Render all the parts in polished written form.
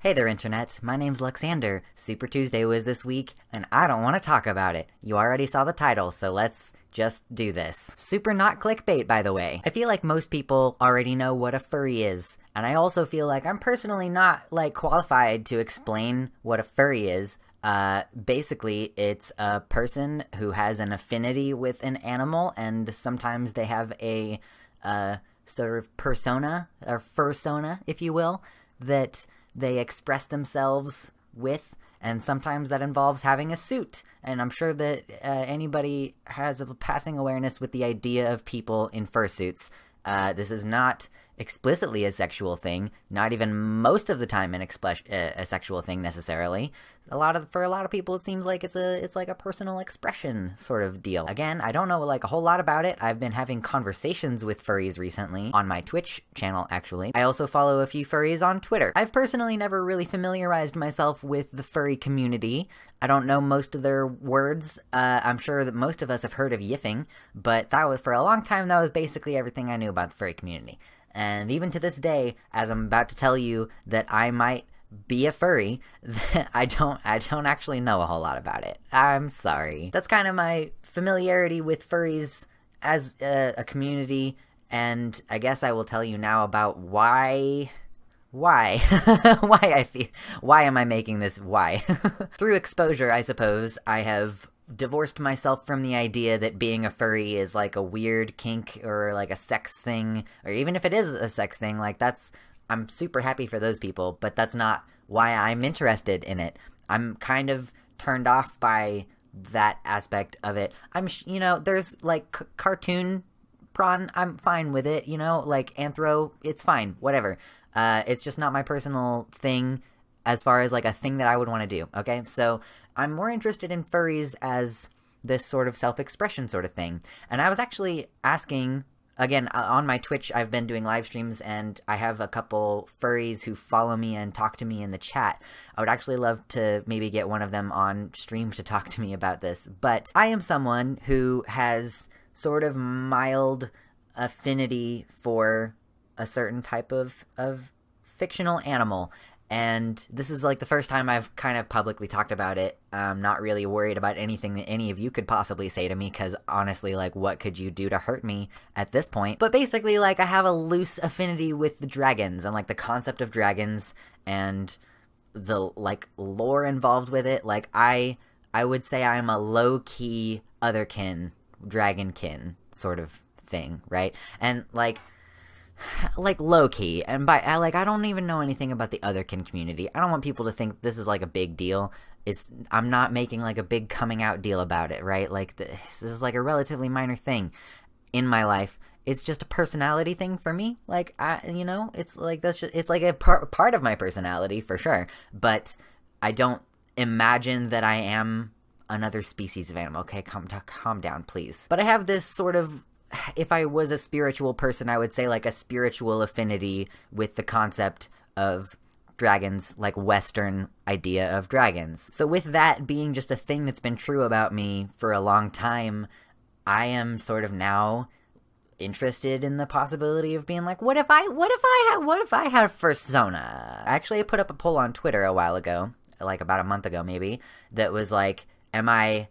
Hey there, Internet. My name's Luxander. Super Tuesday was this week, and I don't want to talk about it. You already saw the title, so let's just do this. Super not clickbait, by the way. I feel like most people already know what a furry is, and I also feel like I'm personally not, qualified to explain what a furry is. Basically, it's a person who has an affinity with an animal, and sometimes they have a, sort of persona, or fursona, if you will, that they express themselves with, and sometimes that involves having a suit. And I'm sure that anybody has a passing awareness with the idea of people in fursuits. This is not explicitly a sexual thing, not even most of the time a sexual thing necessarily. For a lot of people, it seems like it's like a personal expression sort of deal. Again, I don't know a whole lot about it. I've been having conversations with furries recently on my Twitch channel, actually. I also follow a few furries on Twitter. I've personally never really familiarized myself with the furry community. I don't know most of their words. I'm sure that most of us have heard of yiffing, but for a long time, that was basically everything I knew about the furry community. And even to this day, as I'm about to tell you that I might be a furry, I don't actually know a whole lot about it. I'm sorry. That's kind of my familiarity with furries as a community, and I guess I will tell you now about why why am I making this why? Through exposure, I suppose, I have divorced myself from the idea that being a furry is like a weird kink or like a sex thing, or even if it is a sex thing, I'm super happy for those people, but that's not why I'm interested in it. I'm kind of turned off by that aspect of it. There's cartoon prawn, I'm fine with it, anthro, it's fine, whatever. It's just not my personal thing as far as a thing that I would want to do, okay? So I'm more interested in furries as this sort of self-expression sort of thing. And I was actually asking, again, on my Twitch, I've been doing live streams, and I have a couple furries who follow me and talk to me in the chat. I would actually love to maybe get one of them on stream to talk to me about this. But I am someone who has sort of mild affinity for a certain type of fictional animal. And this is the first time I've kind of publicly talked about it. I'm not really worried about anything that any of you could possibly say to me, because honestly, what could you do to hurt me at this point? But basically, I have a loose affinity with the dragons and the concept of dragons and the lore involved with it. I would say I'm a low-key otherkin, dragonkin sort of thing, right? And low-key, and by I don't even know anything about the otherkin community. I don't want people to think this is a big deal. I'm not making a big coming out deal about it, right? This is a relatively minor thing in my life. It's just a personality thing for me. It's that's just, it's a part of my personality for sure, but I don't imagine that I am another species of animal. Okay, calm down, please. But I have this sort of, if I was a spiritual person, I would say a spiritual affinity with the concept of dragons, Western idea of dragons. So with that being just a thing that's been true about me for a long time, I am sort of now interested in the possibility of being what if I have fursona? Actually, I put up a poll on Twitter a while ago, about a month ago maybe, that was am I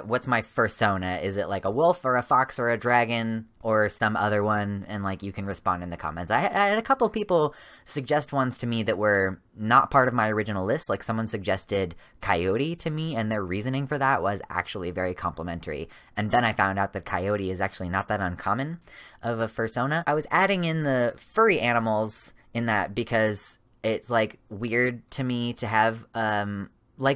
what's my fursona? Is it a wolf or a fox or a dragon or some other one? And you can respond in the comments. I had a couple people suggest ones to me that were not part of my original list. Someone suggested coyote to me, and their reasoning for that was actually very complimentary. And then I found out that coyote is actually not that uncommon of a fursona. I was adding in the furry animals in that because it's weird to me to have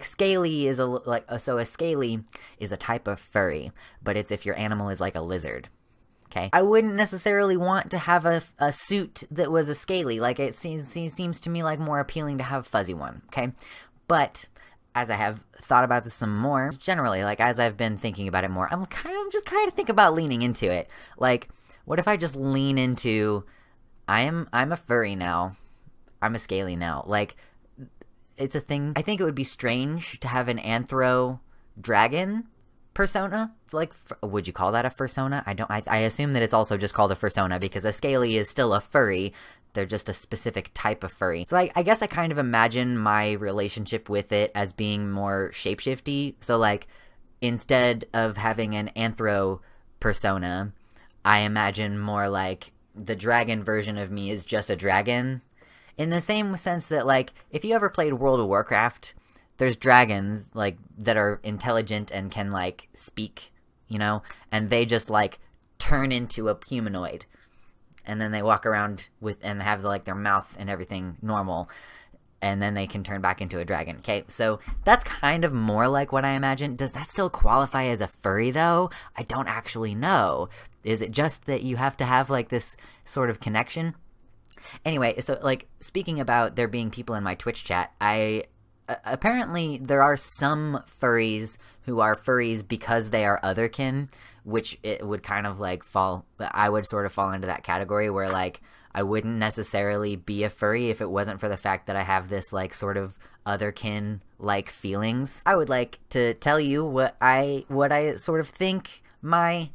scaly is so a scaly is a type of furry, but it's if your animal is a lizard. Okay, I wouldn't necessarily want to have a suit that was a scaly. It seems to me more appealing to have a fuzzy one. Okay, but as I have thought about this some more, generally, as I've been thinking about it more, I'm just kind of thinking about leaning into it. What if I just lean into, I'm a furry now, I'm a scaly now, it's a thing. I think it would be strange to have an anthro dragon persona. Would you call that a fursona? I assume that it's also just called a fursona, because a scaly is still a furry they're just a specific type of furry. So I guess I kind of imagine my relationship with it as being more shapeshifty. So like, instead of having an anthro persona, I imagine more like the dragon version of me is just a dragon. In the same sense that, like, if you ever played World of Warcraft, there's dragons, like, that are intelligent and can, like, speak, you know? And they just, like, turn into a humanoid. And then they walk around with, and have, like, their mouth and everything normal. And then they can turn back into a dragon, okay? So that's kind of more like what I imagine. Does that still qualify as a furry, though? I don't actually know. Is it just that you have to have, like, this sort of connection? Anyway, so, like, speaking about there being people in my Twitch chat, apparently there are some furries who are furries because they are otherkin, which it would kind of, like, I would sort of fall into that category where, like, I wouldn't necessarily be a furry if it wasn't for the fact that I have this, like, sort of otherkin-like feelings. I would like to tell you what I sort of think my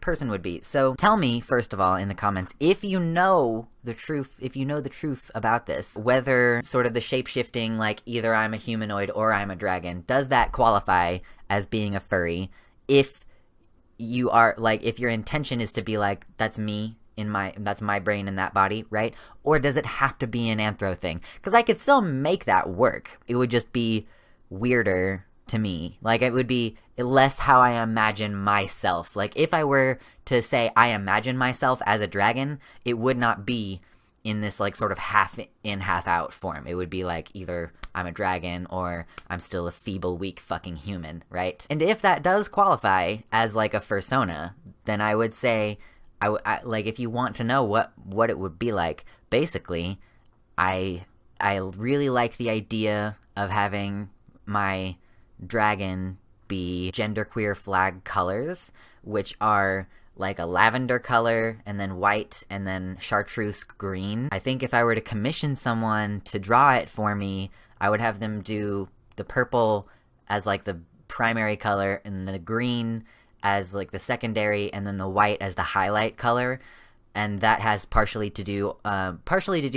person would be. So tell me, first of all, in the comments, if you know the truth about this, whether sort of the shape-shifting, like, either I'm a humanoid or I'm a dragon, does that qualify as being a furry? If you are, like, if your intention is to be like, that's me, that's my brain in that body, right? Or does it have to be an anthro thing? Because I could still make that work. It would just be weirder to me. Like, it would be less how I imagine myself. Like, if I were to say I imagine myself as a dragon, it would not be in this, like, sort of half in, half out form. It would be like either I'm a dragon or I'm still a feeble, weak fucking human, right? And if that does qualify as, like, a fursona, then I would say, like, if you want to know what it would be like, basically, I really like the idea of having my dragon be genderqueer flag colors, which are like a lavender color and then white and then chartreuse green. I think if I were to commission someone to draw it for me, I would have them do the purple as, like, the primary color and the green as, like, the secondary, and then the white as the highlight color. And that has partially to do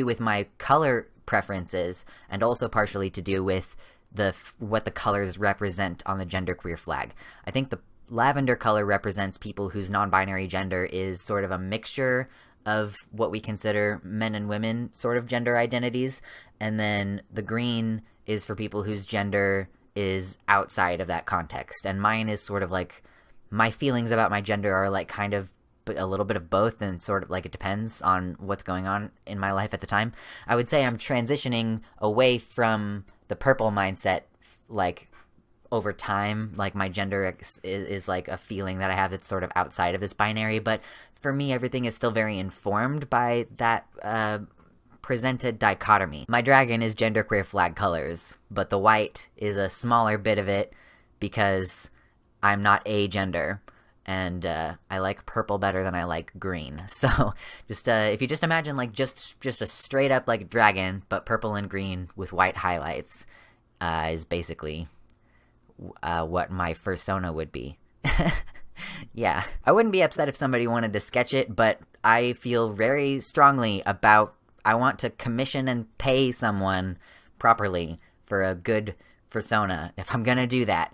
with my color preferences, and also partially to do with what the colors represent on the genderqueer flag. I think the lavender color represents people whose non-binary gender is sort of a mixture of what we consider men and women sort of gender identities, and then the green is for people whose gender is outside of that context. And mine is sort of like, my feelings about my gender are, like, kind of a little bit of both, and sort of, like, it depends on what's going on in my life at the time. I would say I'm transitioning away from the purple mindset, like, over time. Like, my gender is like a feeling that I have that's sort of outside of this binary, but for me, everything is still very informed by that presented dichotomy. My dragon is genderqueer flag colors, but the white is a smaller bit of it because I'm not a gender, and I like purple better than I like green. So just if you just imagine, like, just a straight up, like, dragon, but purple and green with white highlights, is basically what my fursona would be. Yeah, I wouldn't be upset if somebody wanted to sketch it, but I feel very strongly about, I want to commission and pay someone properly for a good fursona. If I'm gonna do that,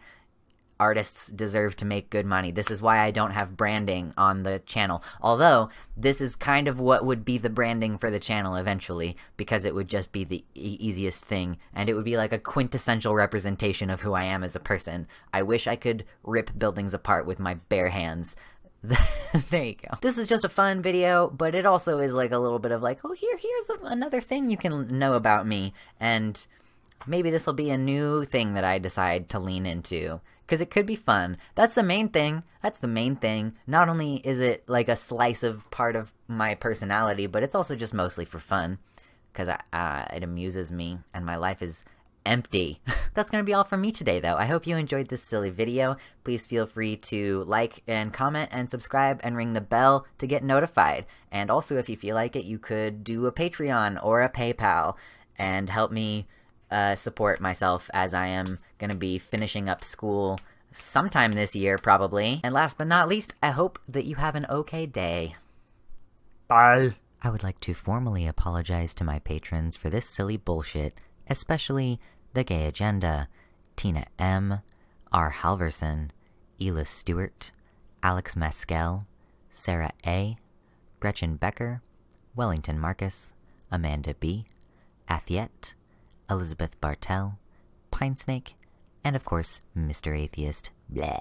artists deserve to make good money. This is why I don't have branding on the channel. Although, this is kind of what would be the branding for the channel eventually, because it would just be the easiest thing, and it would be like a quintessential representation of who I am as a person. I wish I could rip buildings apart with my bare hands. There you go. This is just a fun video, but it also is, like, a little bit of, like, oh, here's another thing you can know about me, and maybe this will be a new thing that I decide to lean into, because it could be fun. That's the main thing. Not only is it, like, a slice of part of my personality, but it's also just mostly for fun, because it amuses me, and my life is empty. That's gonna be all from me today, though. I hope you enjoyed this silly video. Please feel free to like and comment and subscribe and ring the bell to get notified. And also, if you feel like it, you could do a Patreon or a PayPal and help me support myself, as I am gonna be finishing up school sometime this year, probably. And last but not least, I hope that you have an okay day. Bye. I would like to formally apologize to my patrons for this silly bullshit, especially The Gay Agenda, Tina M., R. Halverson, Ela Stewart, Alex Mescal, Sarah A., Gretchen Becker, Wellington Marcus, Amanda B., Athiet, Elizabeth Bartell, Pinesnake, and of course, Mr. Atheist. Bleh.